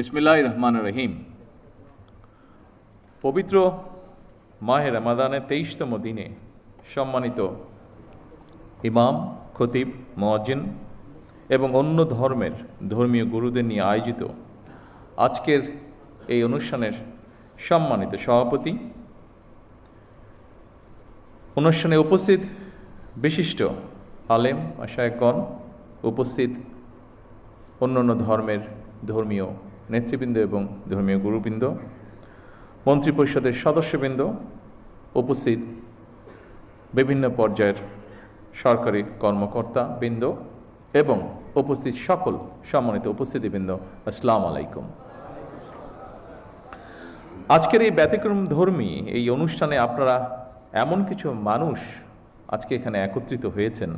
বিসমিল্লাহির রহমানির রহিম। পবিত্র মাহে রমাদানের 23তম দিনে সম্মানিত ইমাম, খতিব, মুয়াজ্জিন এবং অন্য ধর্মের ধর্মীয় গুরুদের নিয়ে আয়োজিত আজকের এই অনুষ্ঠানের সম্মানিত সভাপতি, অনুষ্ঠানে উপস্থিত বিশিষ্ট আলেম মাশায়েখগণ, উপস্থিত অন্যান্য ধর্মের ধর্মীয় নেতৃবৃন্দ এবং ধর্মীয় গুরুবৃন্দ, মন্ত্রিপরিষদের সদস্যবৃন্দ, উপস্থিত বিভিন্ন পর্যায়ের সরকারি কর্মকর্তা বৃন্দ এবং উপস্থিত সকল সম্মানিত উপস্থিতিবৃন্দ, আসসালামু আলাইকুম। আজকের এই ব্যতিক্রম ধর্মী এই অনুষ্ঠানে আপনারা এমন কিছু মানুষ আজকে এখানে একত্রিত হয়েছেন,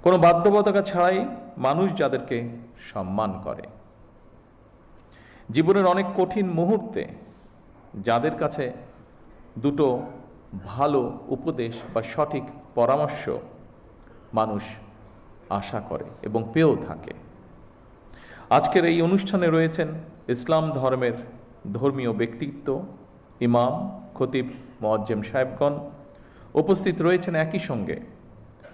কোনো বাধ্যবাধকতা ছাড়াই, মানুষ যাদেরকে সম্মান করে, জীবনের অনেক কঠিন মুহূর্তে যাদের কাছে দুটো ভালো উপদেশ বা সঠিক পরামর্শ মানুষ আশা করে এবং পেয়েও থাকে। আজকের এই অনুষ্ঠানে রয়েছেন ইসলাম ধর্মের ধর্মীয় ব্যক্তিত্ব, ইমাম, খতিব, মুয়াজ্জিম সাহেবগণ। উপস্থিত রয়েছেন একই সঙ্গে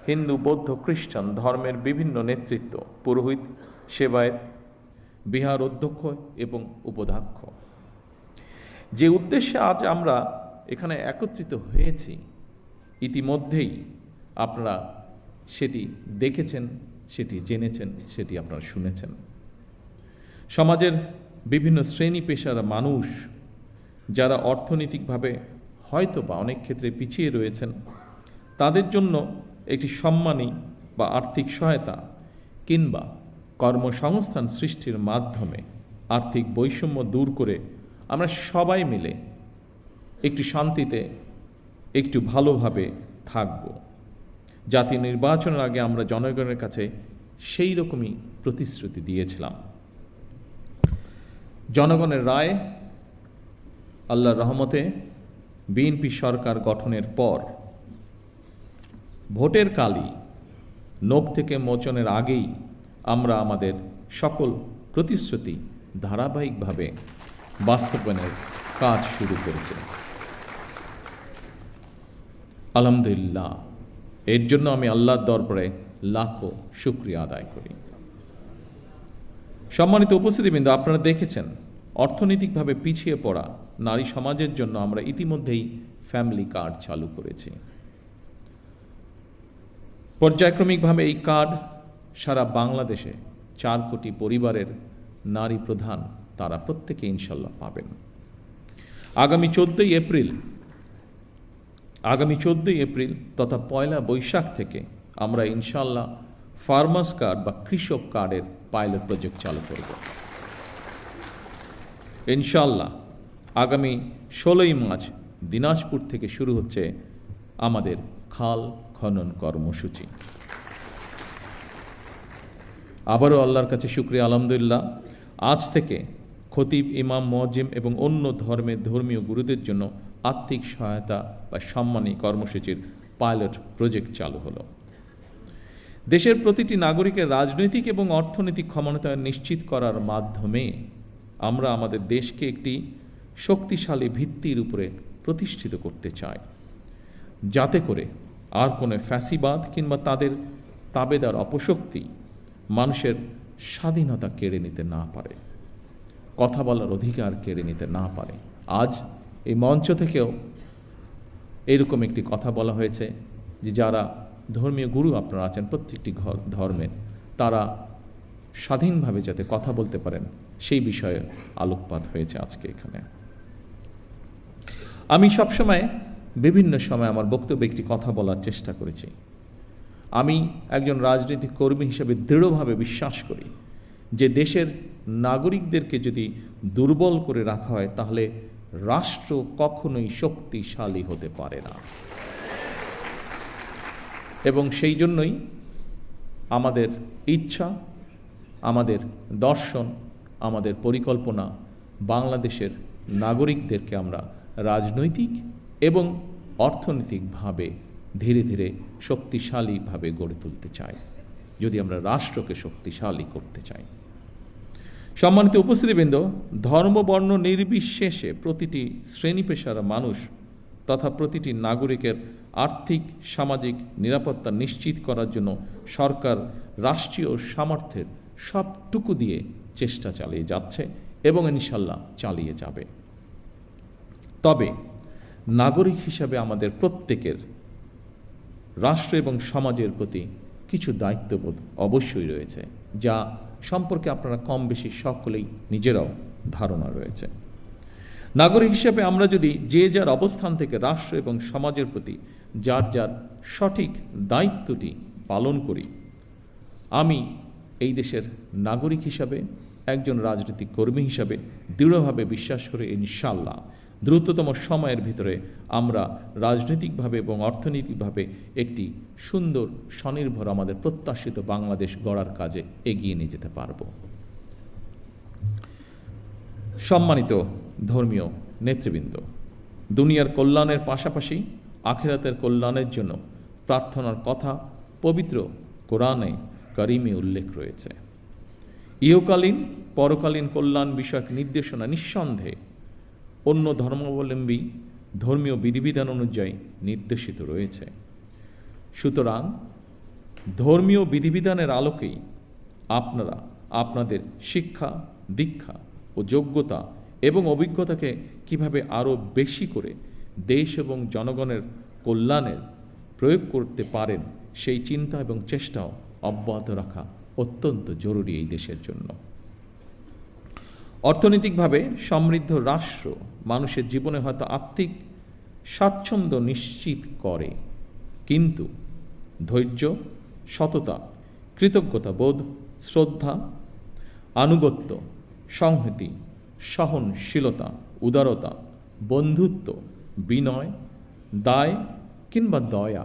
হিন্দু, বৌদ্ধ, খ্রিস্টান ধর্মের বিভিন্ন নেতৃত্ব, পুরোহিত, সেবায়েত, বিহার অধ্যক্ষ এবং উপাধ্যক্ষ। যে উদ্দেশ্যে আজ আমরা এখানে একত্রিত হয়েছি, ইতিমধ্যেই আপনারা সেটি দেখেছেন, সেটি জেনেছেন, সেটি আপনারা শুনেছেন। সমাজের বিভিন্ন শ্রেণী পেশার মানুষ যারা অর্থনৈতিকভাবে হয়তো বা অনেক ক্ষেত্রে পিছিয়ে রয়েছেন, তাদের জন্য একটি সম্মানী বা আর্থিক সহায়তা কিংবা কর্মসংস্থান সৃষ্টির মাধ্যমে আর্থিক বৈষম্য দূর করে আমরা সবাই মিলে একটু শান্তিতে, একটু ভালোভাবে থাকব। জাতীয় নির্বাচনের আগে আমরা জনগণের কাছে সেই রকমই প্রতিশ্রুতি দিয়েছিলাম। জনগণের রায়, আল্লাহর রহমতে বিএনপি সরকার গঠনের পর ভোটের কালই, নখ থেকে মোচনের আগেই আমরা আমাদের সকল প্রতিশ্রুতি ধারাবাহিকভাবে বাস্তবায়নের কাজ শুরু করেছি। আলহামদুলিল্লাহ, এর জন্য আমি আল্লাহর দরবারে লাখো শুকরিয়া আদায় করি। সম্মানিত উপস্থিতিবৃন্দ, আপনারা দেখেছেন অর্থনৈতিকভাবে পিছিয়ে পড়া নারী সমাজের জন্য আমরা ইতিমধ্যেই ফ্যামিলি কার্ড চালু করেছি। পর্যায়ক্রমিকভাবে এই কার্ড সারা বাংলাদেশে 4 কোটি পরিবারের নারী প্রধান তারা প্রত্যেকে ইনশাল্লাহ পাবেন। আগামী 14ই এপ্রিল তথা 1 বৈশাখ থেকে আমরা ইনশাল্লাহ ফার্মার্স কার্ড বা কৃষক কার্ডের পাইলট প্রজেক্ট চালু করব। ইনশাল্লাহ আগামী 16ই মার্চ দিনাজপুর থেকে শুরু হচ্ছে আমাদের খাল খনন কর্মসূচি। আবারও আল্লাহর কাছে শুকরিয়া, আলহামদুলিল্লাহ, আজ থেকে খতিব, ইমাম, মুয়াজ্জিম এবং অন্য ধর্মের ধর্মীয় গুরুদের জন্য আর্থিক সহায়তা বা সম্মানী কর্মসূচির পাইলট প্রজেক্ট চালু হলো। দেশের প্রতিটি নাগরিকের রাজনৈতিক এবং অর্থনৈতিক ক্ষমতায়ন নিশ্চিত করার মাধ্যমে আমরা আমাদের দেশকে একটি শক্তিশালী ভিত্তির উপরে প্রতিষ্ঠিত করতে চাই, যাতে করে আর কোনো ফ্যাসিবাদ কিংবা তাদের তাবেদার অপশক্তি মানুষের স্বাধীনতা কেড়ে নিতে না পারে, কথা বলার অধিকার কেড়ে নিতে না পারে। আজ এই মঞ্চ থেকেও এরকম একটি কথা বলা হয়েছে যে যারা ধর্মীয় গুরু আপনারা আছেন প্রত্যেকটি ধর্মের, তারা স্বাধীনভাবে যাতে কথা বলতে পারেন সেই বিষয়ে আলোকপাত হয়েছে আজকে এখানে। আমি সবসময় বিভিন্ন সময় আমার বক্তব্যে একটি কথা বলার চেষ্টা করেছি। আমি একজন রাজনৈতিক কর্মী হিসেবে দৃঢ়ভাবে বিশ্বাস করি যে দেশের নাগরিকদেরকে যদি দুর্বল করে রাখা হয় তাহলে রাষ্ট্র কখনোই শক্তিশালী হতে পারে না। এবং সেই জন্যই আমাদের ইচ্ছা, আমাদের দর্শন, আমাদের পরিকল্পনা বাংলাদেশের নাগরিকদেরকে আমরা রাজনৈতিক এবং অর্থনৈতিকভাবে ধীরে ধীরে শক্তিশালীভাবে গড়ে তুলতে চাই, যদি আমরা রাষ্ট্রকে শক্তিশালী করতে চাই। সম্মানিত উপস্থিতিবৃন্দ, ধর্ম বর্ণ নির্বিশেষে প্রতিটি শ্রেণী পেশার মানুষ তথা প্রতিটি নাগরিকের আর্থিক সামাজিক নিরাপত্তা নিশ্চিত করার জন্য সরকার রাষ্ট্রীয় সামর্থ্যের সবটুকু দিয়ে চেষ্টা চালিয়ে যাচ্ছে এবং ইনশাল্লাহ চালিয়ে যাবে। তবে নাগরিক হিসাবে আমাদের প্রত্যেকের রাষ্ট্র এবং সমাজের প্রতি কিছু দায়িত্ববোধ অবশ্যই রয়েছে, যা সম্পর্কে আপনারা কম বেশি সকলেই নিজেরাও ধারণা রয়েছে। নাগরিক হিসেবে আমরা যদি যে যার অবস্থান থেকে রাষ্ট্র এবং সমাজের প্রতি যার যার সঠিক দায়িত্বটি পালন করি, আমি এই দেশের নাগরিক হিসাবে, একজন রাজনৈতিক কর্মী হিসাবে দৃঢ়ভাবে বিশ্বাস করে ইনশাআল্লাহ দ্রুততম সময়ের ভিতরে আমরা রাজনৈতিকভাবে এবং অর্থনৈতিকভাবে একটি সুন্দর স্বনির্ভর আমাদের প্রত্যাশিত বাংলাদেশ গড়ার কাজে এগিয়ে নিয়ে যেতে পারব। সম্মানিত ধর্মীয় নেতৃবৃন্দ, দুনিয়ার কল্যাণের পাশাপাশি আখিরাতের কল্যাণের জন্য প্রার্থনার কথা পবিত্র কোরআনে কারিমে উল্লেখ রয়েছে। ইহকালীন পরকালীন কল্যাণ বিষয়ক নির্দেশনা নিঃসন্দেহে অন্য ধর্মাবলম্বী ধর্মীয় বিধিবিধান অনুযায়ী নির্দেশিত রয়েছে। সুতরাং ধর্মীয় বিধিবিধানের আলোকেই আপনারা আপনাদের শিক্ষা, দীক্ষা ও যোগ্যতা এবং অভিজ্ঞতাকে কিভাবে আরও বেশি করে দেশ এবং জনগণের কল্যাণের প্রয়োগ করতে পারেন, সেই চিন্তা এবং চেষ্টাও অব্যাহত রাখা অত্যন্ত জরুরি এই দেশের জন্য। অর্থনৈতিকভাবে সমৃদ্ধ রাষ্ট্র মানুষের জীবনে হয়তো আর্থিক স্বাচ্ছন্দ্য নিশ্চিত করে, কিন্তু ধৈর্য, সততা, কৃতজ্ঞতা বোধ, শ্রদ্ধা, আনুগত্য, সংহতি, সহনশীলতা, উদারতা, বন্ধুত্ব, বিনয়, দায় কিংবা দয়া,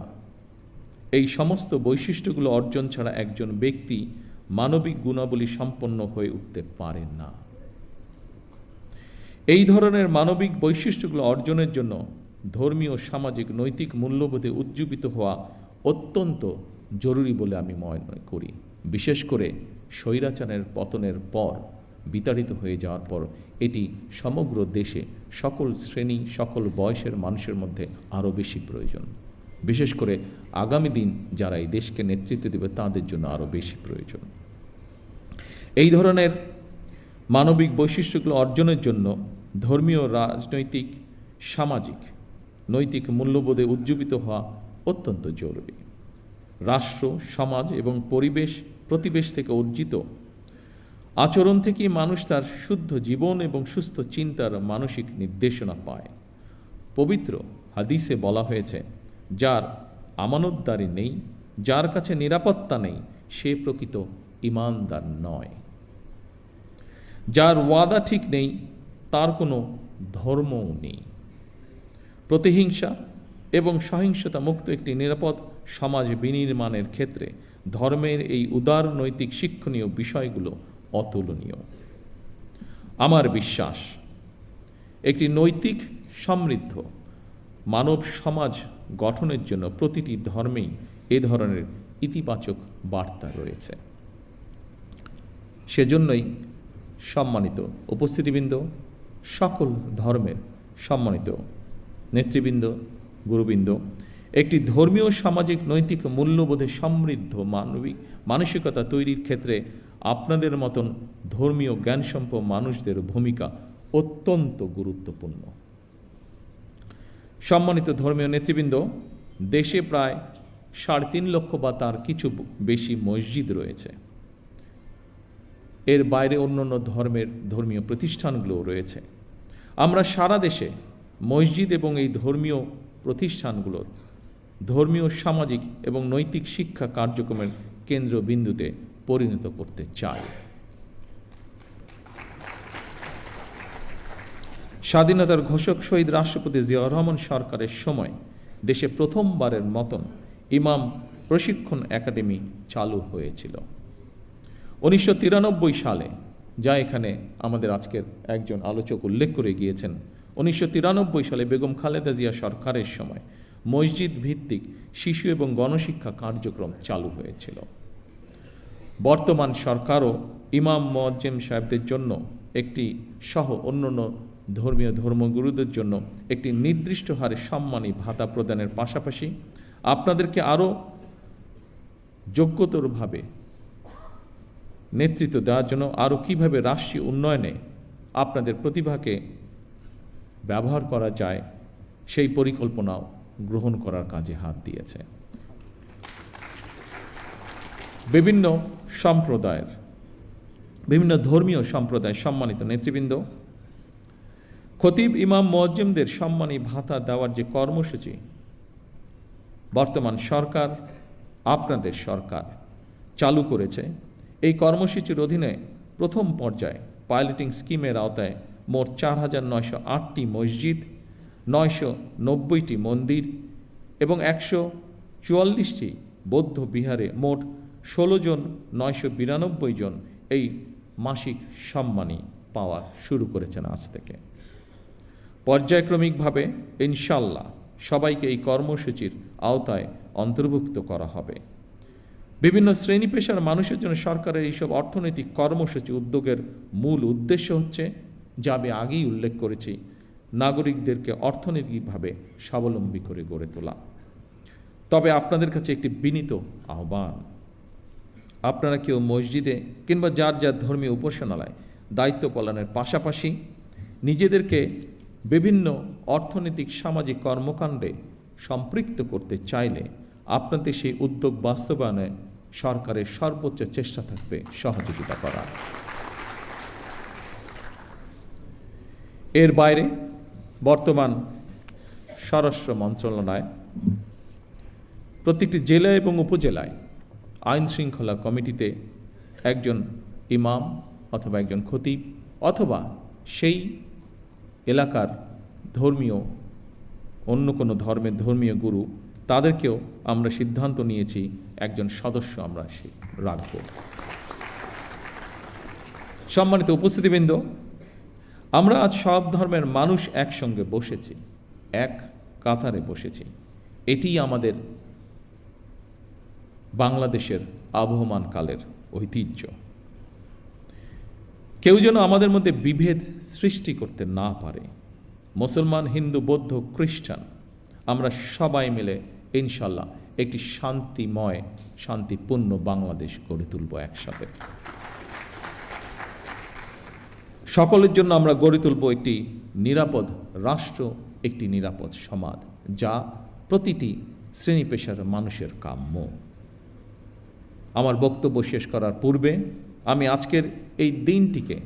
এই সমস্ত বৈশিষ্ট্যগুলো অর্জন ছাড়া একজন ব্যক্তি মানবিক গুণাবলী সম্পন্ন হয়ে উঠতে পারে না। এই ধরনের মানবিক বৈশিষ্ট্যগুলো অর্জনের জন্য ধর্মীয়, সামাজিক, নৈতিক মূল্যবোধে উজ্জীবিত হওয়া অত্যন্ত জরুরি বলে আমি মনে করি। বিশেষ করে স্বৈরাচারের পতনের পর, বিতাড়িত হয়ে যাওয়ার পর এটি সমগ্র দেশে সকল শ্রেণী, সকল বয়সের মানুষের মধ্যে আরও বেশি প্রয়োজন। বিশেষ করে আগামী দিন যারা এই দেশকে নেতৃত্ব দেবে তাদের জন্য আরও বেশি প্রয়োজন। এই ধরনের মানবিক বৈশিষ্ট্যগুলো অর্জনের জন্য ধর্মীয়, রাজনৈতিক, সামাজিক, নৈতিক মূল্যবোধে উজ্জীবিত হওয়া অত্যন্ত জরুরি। রাষ্ট্র, সমাজ এবং প্রতিবেশ থেকে অর্জিত আচরণ থেকেই মানুষ তার শুদ্ধ জীবন এবং সুস্থ চিন্তার মানসিক নির্দেশনা পায়। পবিত্র হাদিসে বলা হয়েছে, যার আমানতদারি নেই, যার কাছে নিরাপত্তা নেই, সে প্রকৃত ঈমানদার নয়। যার ওয়াদা ঠিক নেই, তার কোনো ধর্মও নেই। প্রতিহিংসা এবং সহিংসতা মুক্ত একটি নিরাপদ সমাজ বিনির্মাণের ক্ষেত্রে ধর্মের এই উদার নৈতিক শিক্ষণীয় বিষয়গুলো অতুলনীয়। আমার বিশ্বাস, একটি নৈতিক সমৃদ্ধ মানব সমাজ গঠনের জন্য প্রতিটি ধর্মেই এ ধরনের ইতিবাচক বার্তা রয়েছে। সেজন্যই সম্মানিত উপস্থিতিবৃন্দ, সকল ধর্মের সম্মানিত নেতৃবৃন্দ, গুরুবৃন্দ, একটি ধর্মীয়, সামাজিক, নৈতিক মূল্যবোধে সমৃদ্ধ মানসিকতা তৈরির ক্ষেত্রে আপনাদের মতন ধর্মীয় জ্ঞানসম্পন্ন মানুষদের ভূমিকা অত্যন্ত গুরুত্বপূর্ণ। সম্মানিত ধর্মীয় নেতৃবৃন্দ, দেশে প্রায় 3.5 লক্ষ বা তার কিছু বেশি মসজিদ রয়েছে। এর বাইরে অন্যান্য ধর্মীয় প্রতিষ্ঠানগুলোও রয়েছে। আমরা সারা দেশে মসজিদ এবং এই ধর্মীয় প্রতিষ্ঠানগুলোর ধর্মীয়, সামাজিক এবং নৈতিক শিক্ষা কার্যক্রমের কেন্দ্রবিন্দুতে পরিণত করতে চাই। স্বাধীনতার ঘোষক শহীদ রাষ্ট্রপতি জিয়াউর রহমান সরকারের সময় দেশে প্রথমবারের মতন ইমাম প্রশিক্ষণ একাডেমি চালু হয়েছিল 1993 সালে, যা এখানে আমাদের আজকের একজন আলোচক উল্লেখ করে গিয়েছেন। 1993 সালে বেগম খালেদা জিয়া সরকারের সময় মসজিদ ভিত্তিক শিশু এবং গণশিক্ষা কার্যক্রম চালু হয়েছিল। বর্তমান সরকারও ইমাম মুয়াজ্জিম সাহেবদের জন্য একটি সহ অন্যান্য ধর্মীয় ধর্মগুরুদের জন্য একটি নির্দিষ্ট হারে সম্মানী ভাতা প্রদানের পাশাপাশি আপনাদেরকে আরও যোগ্যতরভাবে নেতৃত্ব দেওয়ার জন্য আরও কীভাবে রাষ্ট্রীয় উন্নয়নে আপনাদের প্রতিভাকে ব্যবহার করা যায় সেই পরিকল্পনাও গ্রহণ করার কাজে হাত দিয়েছে। বিভিন্ন সম্প্রদায়ের বিভিন্ন ধর্মীয় সম্প্রদায়ের সম্মানিত নেতৃবৃন্দ, খতিব ইমাম মুয়াজ্জিমদের সম্মানী ভাতা দেওয়ার যে কর্মসূচি বর্তমান সরকার, আপনাদের সরকার চালু করেছে, এই কর্মসূচির অধীনে প্রথম পর্যায়ে পাইলটিং স্কিমের আওতায় মোট 4,908টি মসজিদ, 990টি মন্দির এবং 144টি বৌদ্ধ বিহারে মোট 16 জন 992 জন এই মাসিক সম্মানী পাওয়া শুরু করেছেন আজ থেকে। পর্যায়ক্রমিকভাবে ইনশাল্লাহ সবাইকে এই কর্মসূচির আওতায় অন্তর্ভুক্ত করা হবে। বিভিন্ন শ্রেণী পেশার মানুষের জন্য সরকারের এইসব অর্থনৈতিক কর্মসূচি উদ্যোগের মূল উদ্দেশ্য হচ্ছে, যা আমি আগেই উল্লেখ করেছি, নাগরিকদেরকে অর্থনৈতিকভাবে স্বাবলম্বী করে গড়ে তোলা। তবে আপনাদের কাছে একটি বিনীত আহ্বান, আপনারা কেউ মসজিদে কিংবা যার যার ধর্মীয় উপাসনালয় দায়িত্ব পালনের পাশাপাশি নিজেদেরকে বিভিন্ন অর্থনৈতিক সামাজিক কর্মকাণ্ডে সম্পৃক্ত করতে চাইলে আপনাদের সেই উদ্যোগ বাস্তবায়নে সরকারের সর্বোচ্চ চেষ্টা থাকবে সহযোগিতা করা। এর বাইরে বর্তমান স্বরাষ্ট্র মন্ত্রণালয় প্রত্যেকটি জেলা এবং উপজেলায় আইন শৃঙ্খলা কমিটিতে একজন ইমাম অথবা একজন খতিব অথবা সেই এলাকার ধর্মীয় অন্য কোনো ধর্মের ধর্মীয় গুরু, তাদেরকেও আমরা সিদ্ধান্ত নিয়েছি একজন সদস্য আমরা রাখব। সম্মানিত উপস্থিতিবৃন্দ, আমরা আজ সব ধর্মের মানুষ একসঙ্গে বসেছি, এক কাতারে বসেছি। এটিই আমাদের বাংলাদেশের আবহমান কালের ঐতিহ্য। কেউ যেন আমাদের মধ্যে বিভেদ সৃষ্টি করতে না পারে। মুসলমান, হিন্দু, বৌদ্ধ, খ্রিস্টান, আমরা সবাই মিলে ইনশাল্লাহ একটি শান্তিময়, শান্তিপূর্ণ বাংলাদেশ গড়ে তুলব একসাথে। সকলের জন্য আমরা গড়ে তুলব একটি নিরাপদ রাষ্ট্র, একটি নিরাপদ সমাজ, যা প্রতিটি শ্রেণী পেশার মানুষের কাম্য। আমার বক্তব্য শেষ করার পূর্বে আমি আজকের এই দিনটিকে,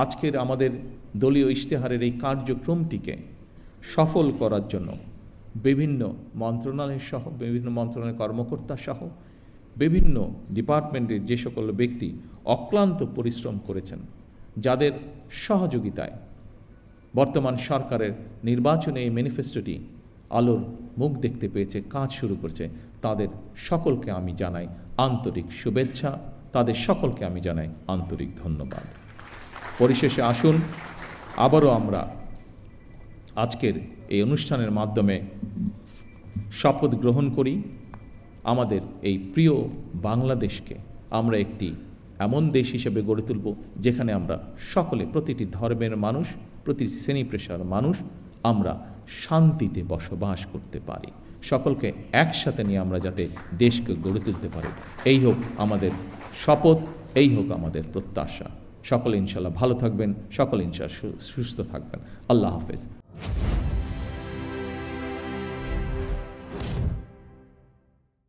আজকের আমাদের দলীয় ইশতেহারের এই কার্যক্রমটিকে সফল করার জন্য বিভিন্ন মন্ত্রণালয় সহ, বিভিন্ন মন্ত্রণালয়ের কর্মকর্তা সহ বিভিন্ন ডিপার্টমেন্টের যে সকল ব্যক্তি অক্লান্ত পরিশ্রম করেছেন, যাদের সহযোগিতায় বর্তমান সরকারের নির্বাচনে এই ম্যানিফেস্টোটি আলোর মুখ দেখতে পেয়েছে, কাজ শুরু করেছে, তাদের সকলকে আমি জানাই আন্তরিক শুভেচ্ছা, তাদের সকলকে আমি জানাই আন্তরিক ধন্যবাদ। পরিশেষে আসুন আবারও আমরা আজকের এই অনুষ্ঠানের মাধ্যমে শপথ গ্রহণ করি, আমাদের এই প্রিয় বাংলাদেশকে আমরা একটি এমন দেশ হিসেবে গড়ে তুলব যেখানে আমরা সকলে, প্রতিটি ধর্মের মানুষ, প্রতিটি শ্রেণী পেশার মানুষ, আমরা শান্তিতে বসবাস করতে পারি। সকলকে একসাথে নিয়ে আমরা যাতে দেশকে গড়ে তুলতে পারি, এই হোক আমাদের শপথ, এই হোক আমাদের প্রত্যাশা। সকলে ইনশাল্লাহ ভালো থাকবেন, সকলে ইনশাল্লাহ সুস্থ থাকবেন। আল্লাহ হাফেজ।